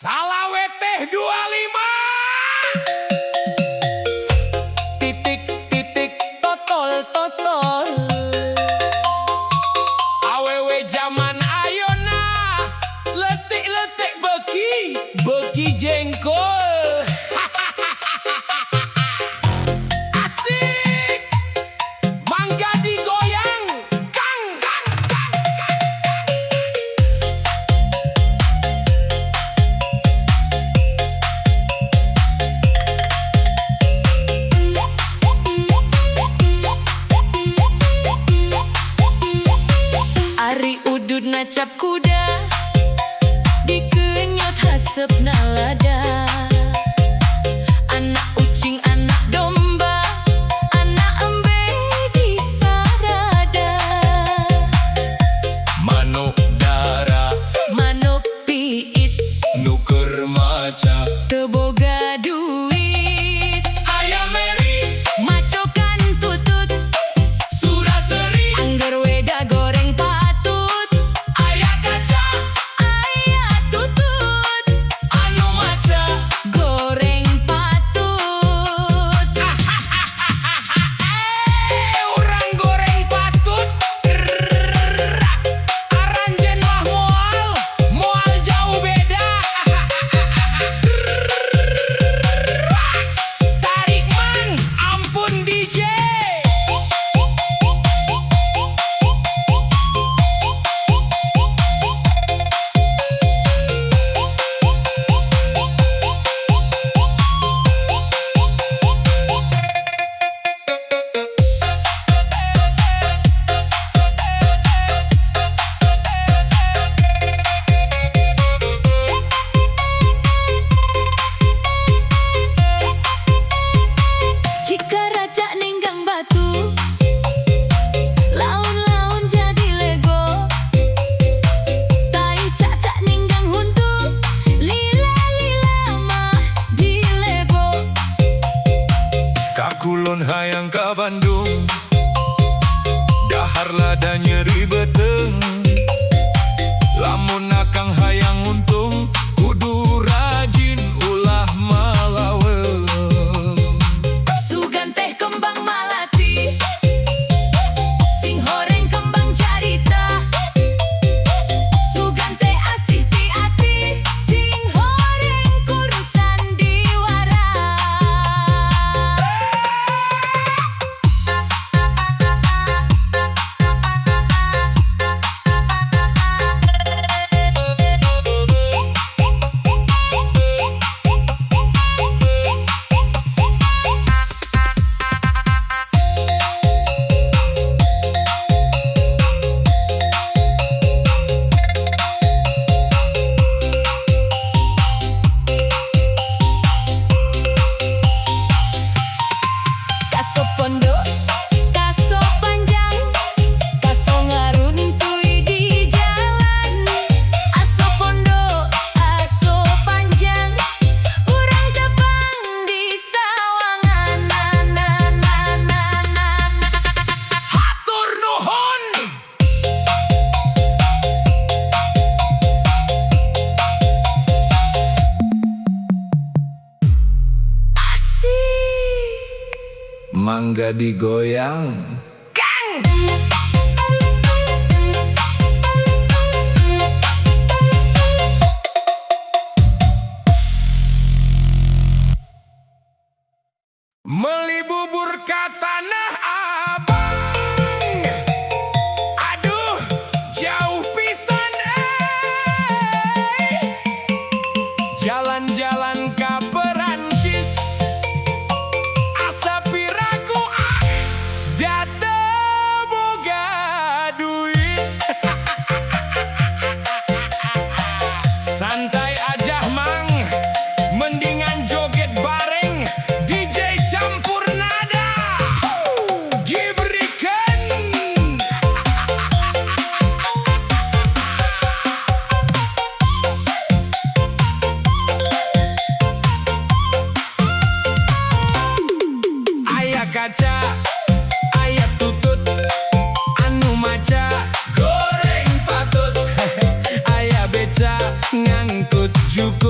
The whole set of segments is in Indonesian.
Salawe teh 25. Titik titik totol totol. Awewe zaman ayona letik letik beki beki jengkol. Asik, mangga digoyang, kang kang kang kang. Ari udud nacap kuda dikenyot hasep nalada. Anak ucing anak domba anak embe di sarada. Manuk dara Manuk piit nuker maca. teboga duit. Ayam meri Macokan tutut suraseri. angger weda goreng patut. Ayah kaca Aya tutut anu maca. goreng patut. Orang goreng patut. Aranjen mah moal jauh beda. Tarik man, ampun DJ. Jika raja ninggang batu, laun-laun jadi lego. Tai cacak ninggang huntu, lila-lila mah di lego. Kakulon hayang ka Bandung, dahar lada nyeri beteng. Lamun akang hayang untung, kudu rajin ulah malaweng. Sugan teh kembang malati, sing horeng kembang carita. Sugan teh asih ti ati, sing horeng kurusan diwara. Kaso pondok, kaso panjang, kaso ngaruntui di jalan. Aso pondok, aso panjang, urang tepang di sawangan. Na na na na na na. Hatur nuhun. Asik. Mangga digoyang. Meli bubur ka Tanah Abang. Aduh, jauh pisan jalan-jalan ka Perancis. Asa piraku datang.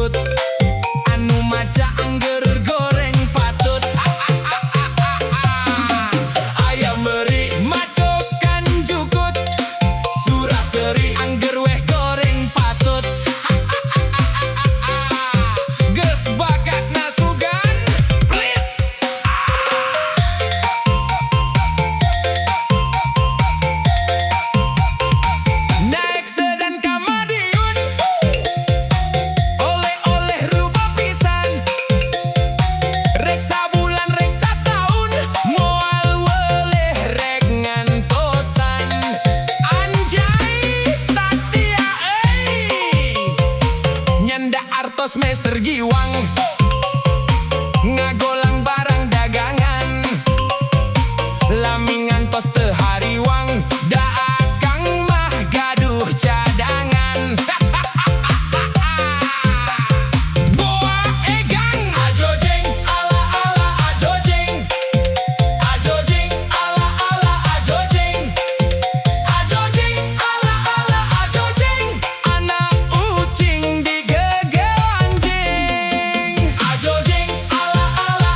jukut anu maca angger goreng patut. Ayam beri macokan jukut suraseri angger weh goreng patut. Geus bakat nasugan please. Naik sedan ka Madiun, oleh-oleh rupa pisan. Rek sabulan rek sataun, moal weleh rek ngantosan. Anjay satia nyanda artos meser giwang, ngagolang barang dagangan. Lami ngantos teu hariwang, da akang mah gaduh cadangan. Boa egang ajojeng ala ala ajojeng, ajojeng ala ala ajojeng, ajojeng ala ala ajojeng. Anak ucing digegel anjing, ajojeng ala ala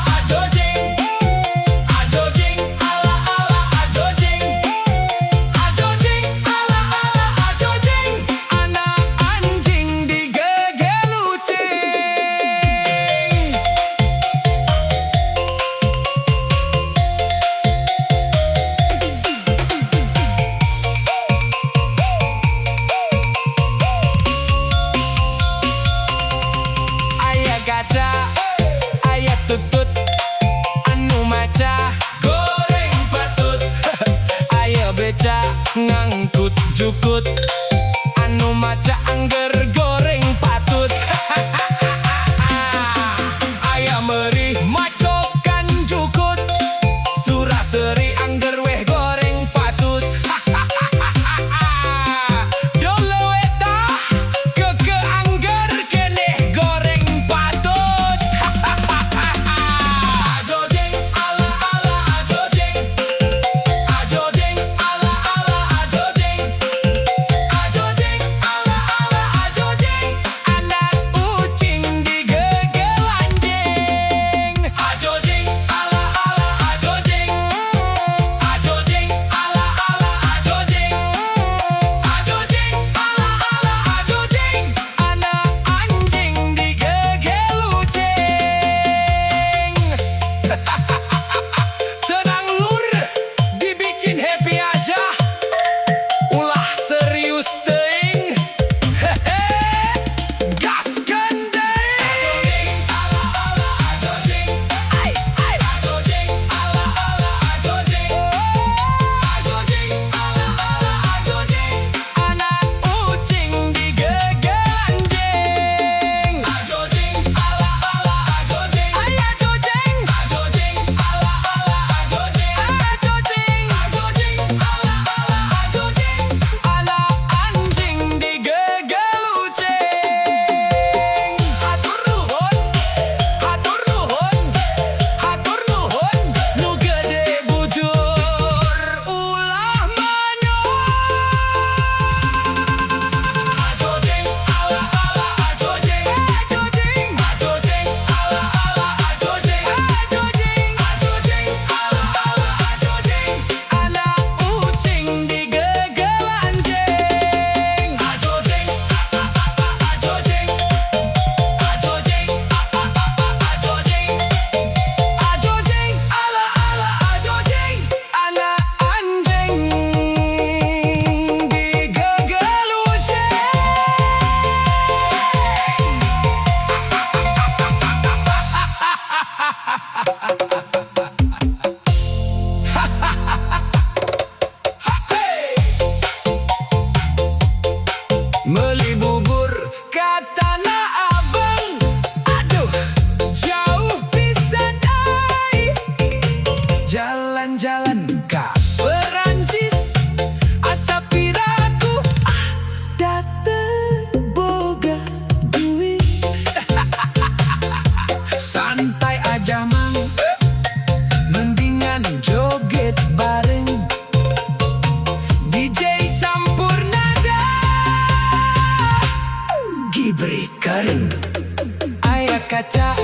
kaca,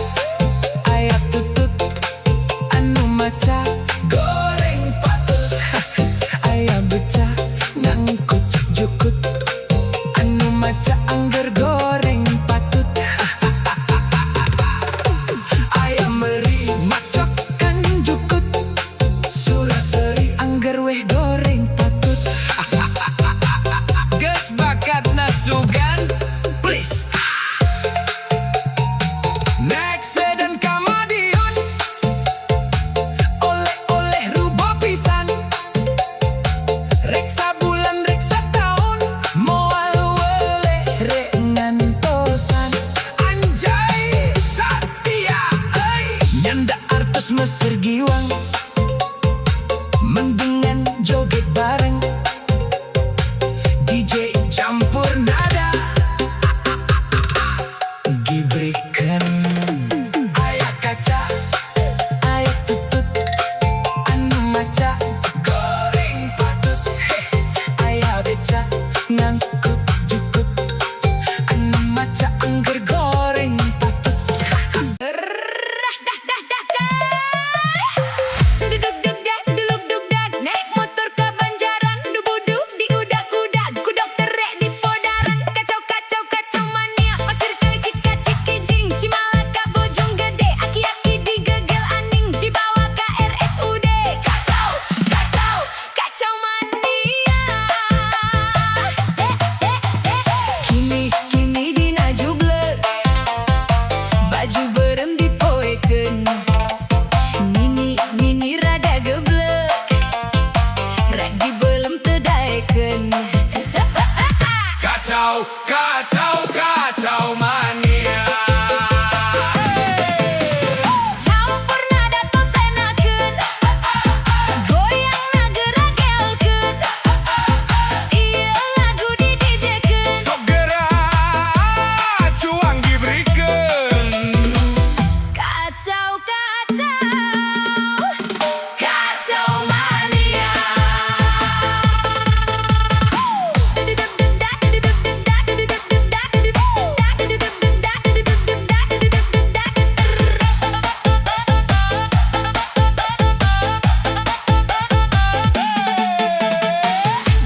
aya tutut, anu maca goreng patut. Aya beca ngangkut jukut, anu maca angger goreng patut. Aya meri macokan jukut, suraseri angger weh goreng patut. Geus bakat nasugan, please. Next dan kamadiun, oleh-oleh rubo pisan. Reksa bulan reksa tahun, moal weleh rek ngantosan. Anjay Satya euy, nyanda artos Mesir giwang, mendengan joget bareng DJ campur nada, gibrikan. Aya kaca, aya tutut, anu maca goreng patut. Aya beca ngangkut jukut, anu maca angger goreng patut. Duduk-duduk-dak, naik motor ke Banjaran, dubuduk di udak-udak, ku dokter rek di Podaran. Kacau mania, pasir kali kicik-kijing, Cimalaka Bojonggede, aki-aki digegel aning, dibawa ke RSUD. Kacau mania. Kini dina jublek, baju berem dipoekeun. Nini rada geblek, rek dibelem teu daekeun. Kacau mania. Campur nada tos enakeun, goyangna geragelkeun, ieu lagu di DJ-keun. Sok gerak cuang gibrikeun. Kacau mania.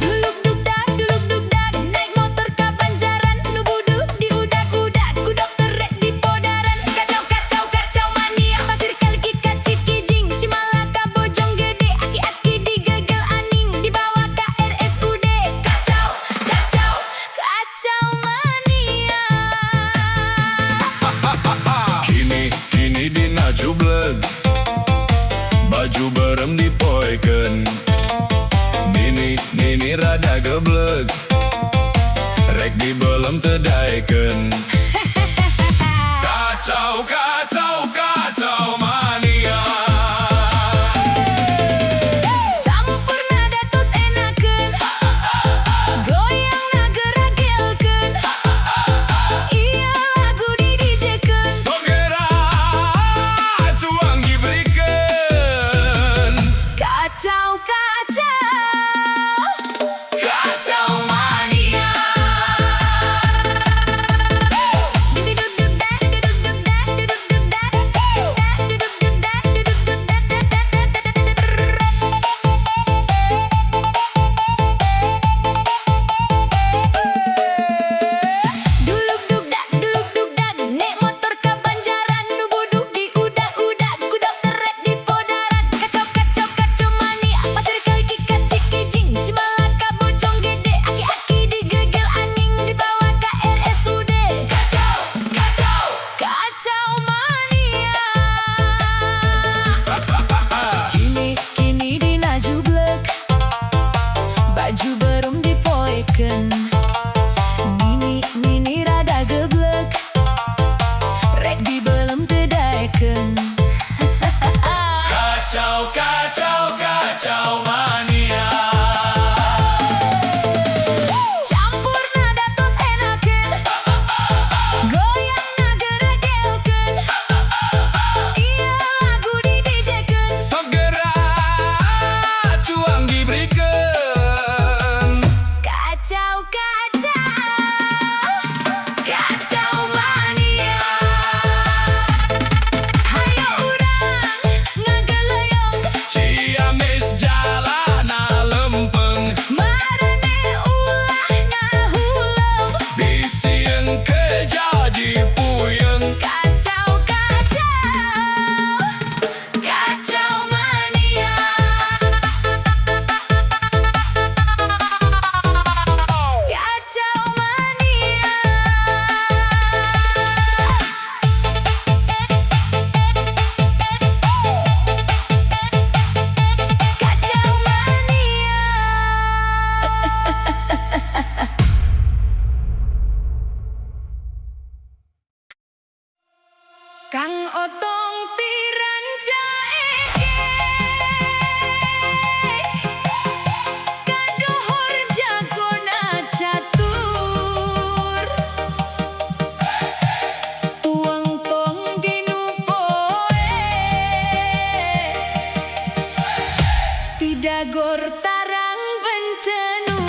Duluk-duk-dak, naik motor ke Banjaran, nubuduk di udak-udak, ku dokter rek di Podaran. Kacau mania, pasir kali kicik-kijing, Cimalaka Bojonggede, aki-aki digegel aning, dibawa ke RSUD. Kacau mania. Kini dina jublek, baju berem dipoekeun. Nini rada geblek, rek dibelem teu daekeun. Kacau mania. Campur nada tos enakeun, goyangna geragelkeun, ieu lagu di DJ-keun. Sok gerak cuang gibrikeun. Kacau mania. Kang Otong tiran jaeke kadohor jagona catur tuang tong dinupoe tidak gor tarang bencenur.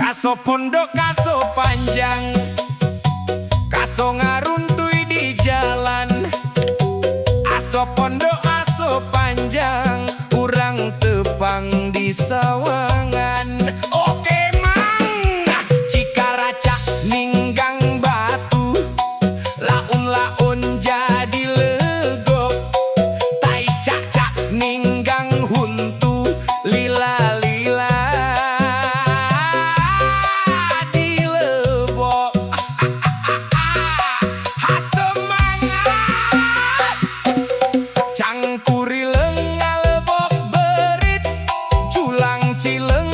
Kaso pondok kaso panjang, kaso ngaruntui di jalan. Aso pondok aso panjang, urang tepang di sawangan. Oke mang, Cikaraca ninggang batu, laun-laun jadi legok. Tai cak-cak ninggang huntu, lila-lila di lebok. Hasemangat cangkuri lengal lebok berit, culang cileng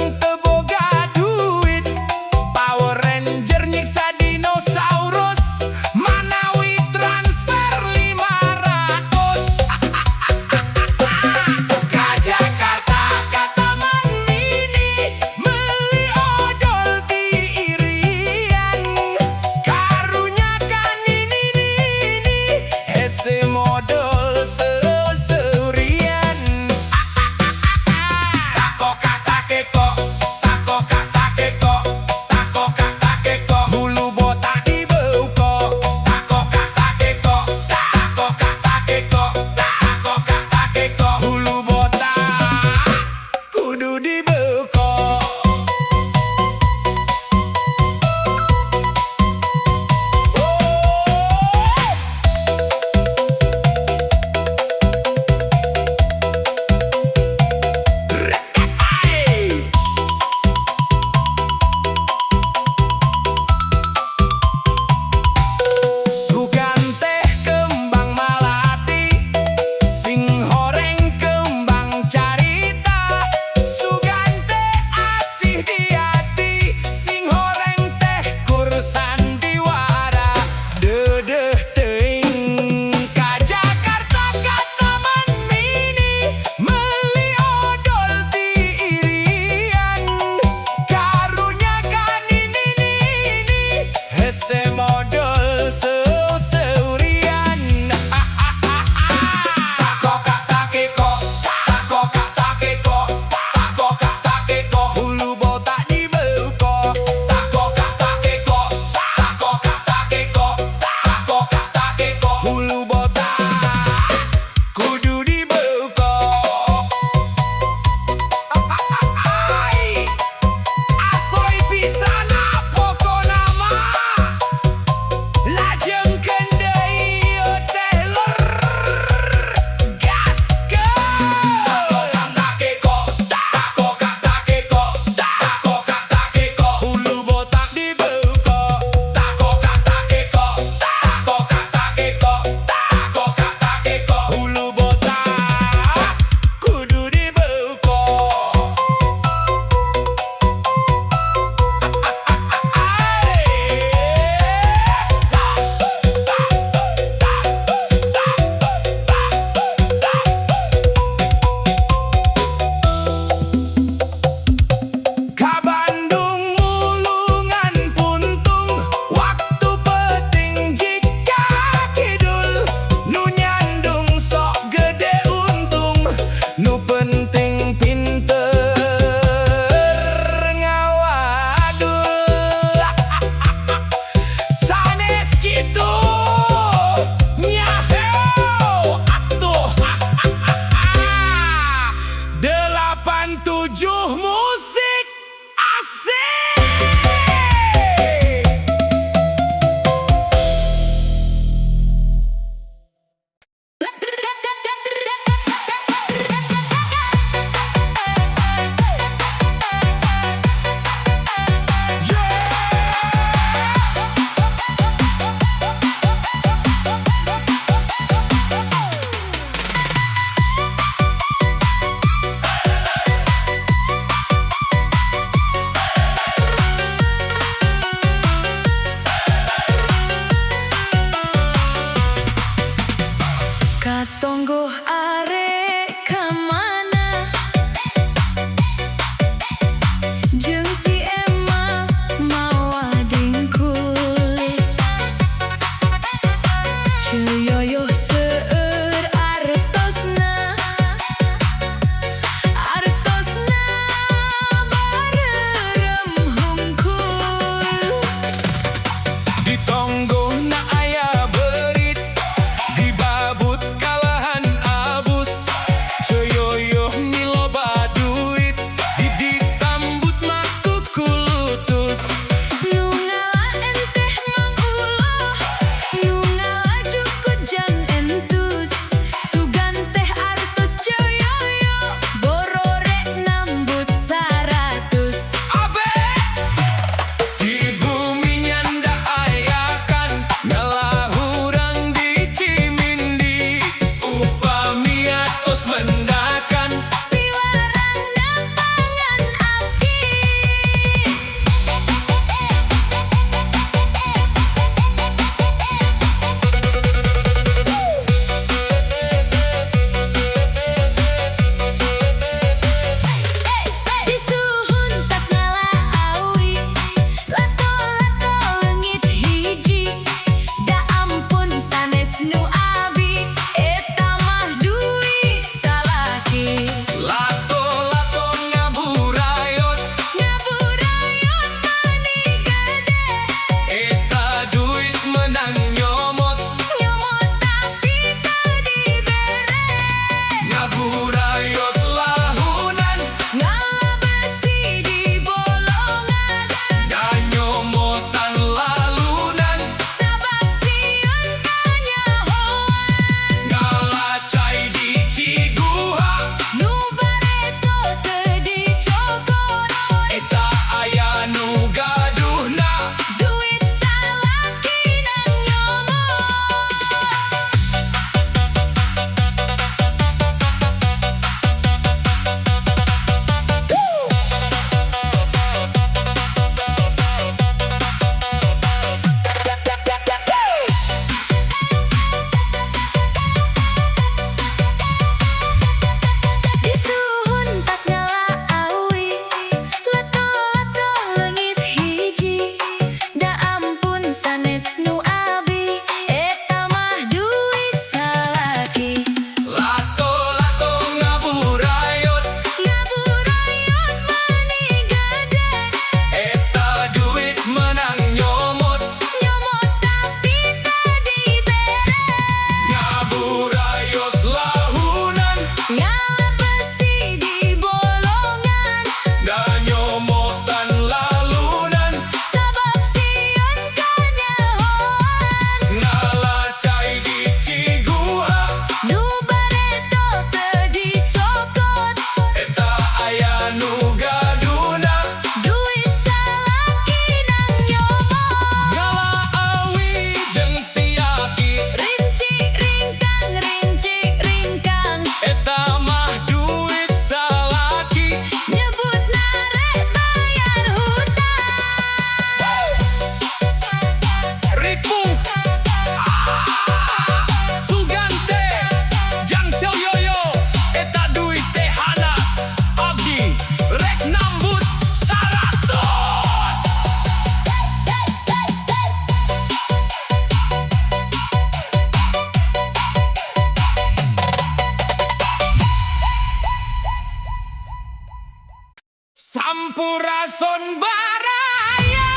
Son Baraya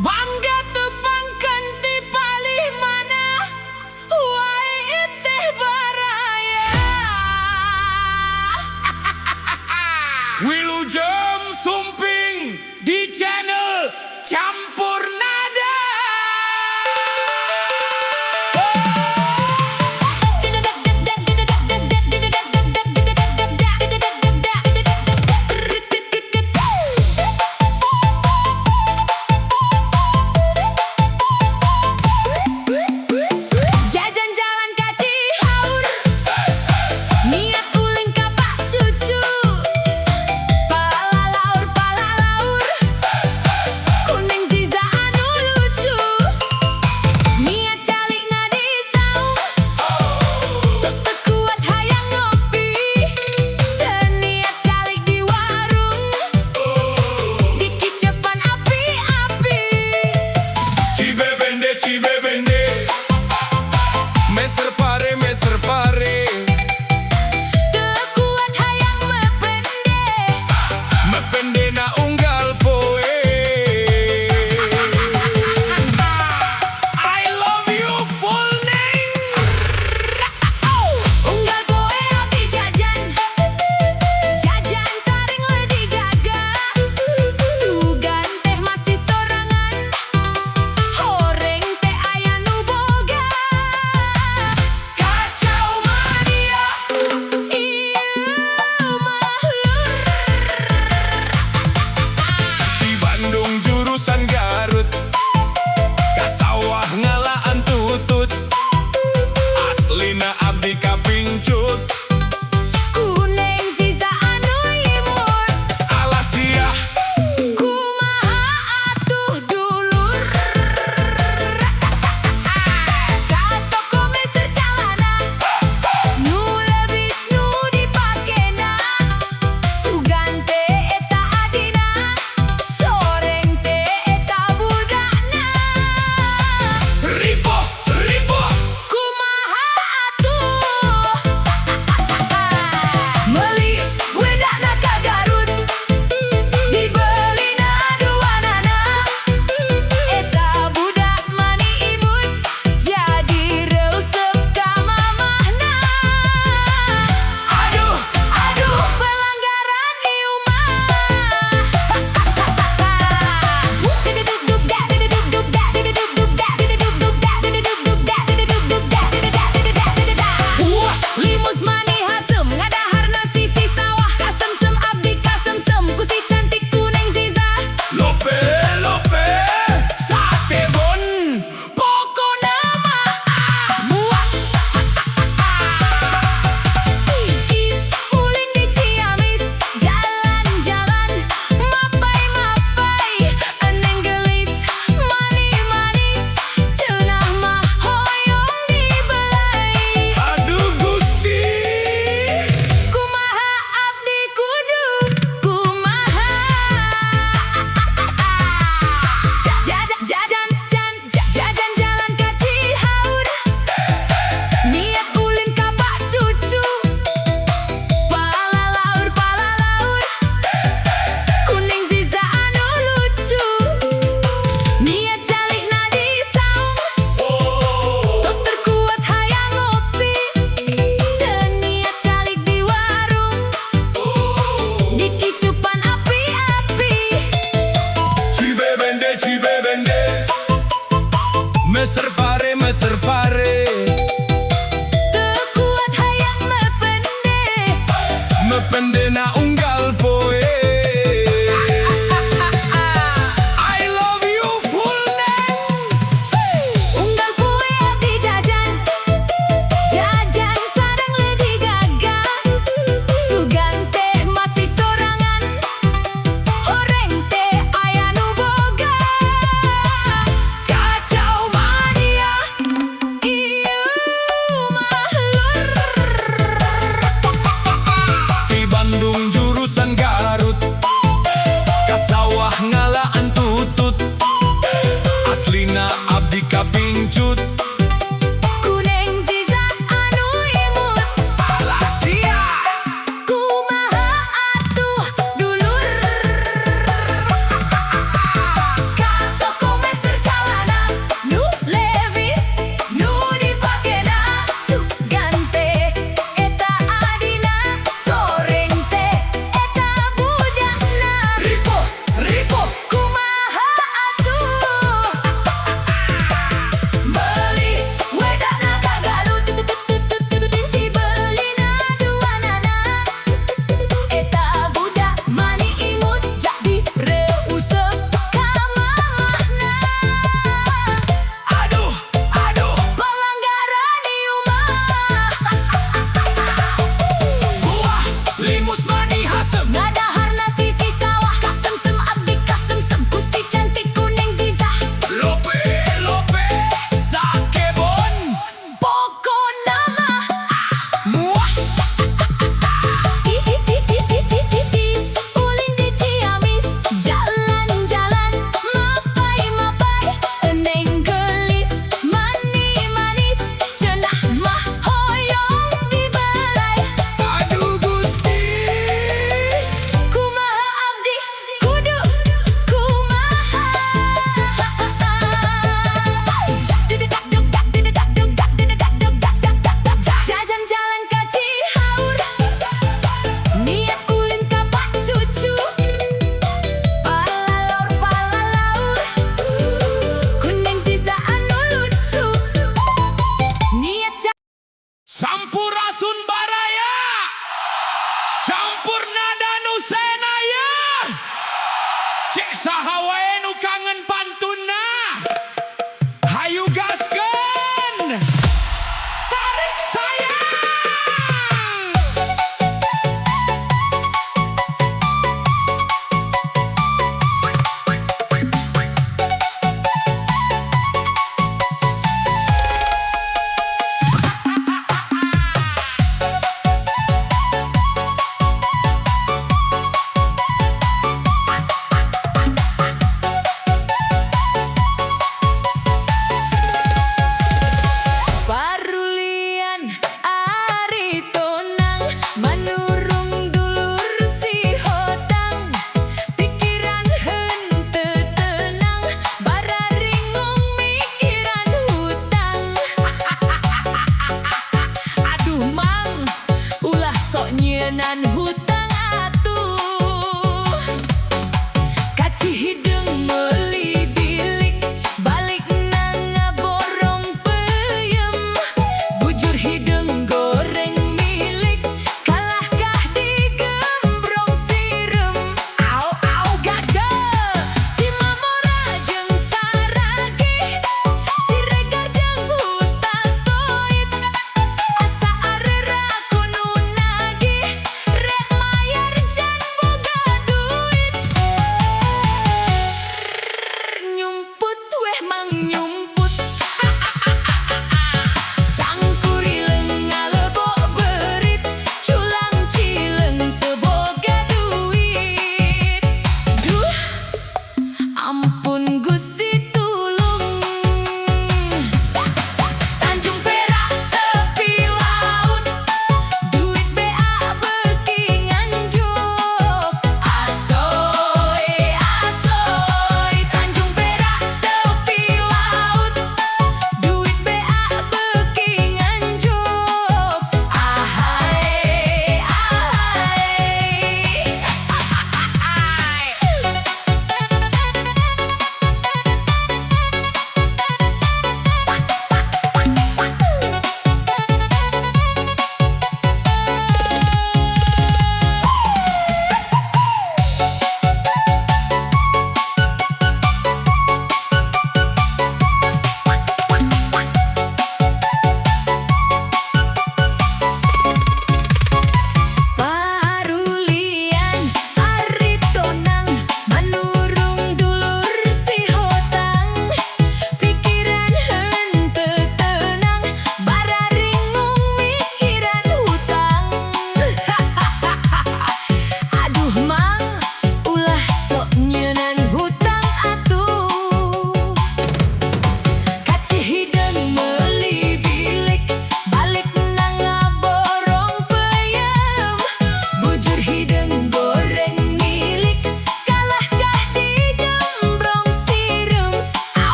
bangga tepangkan di palih mana wai iteh baraya Wilujeng Sumping di channel Campur Nada. Jajan jalan kaci haur, niat uling ka Pak Cucu. Pala laur, kuning ziza anu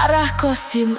Arah Kosim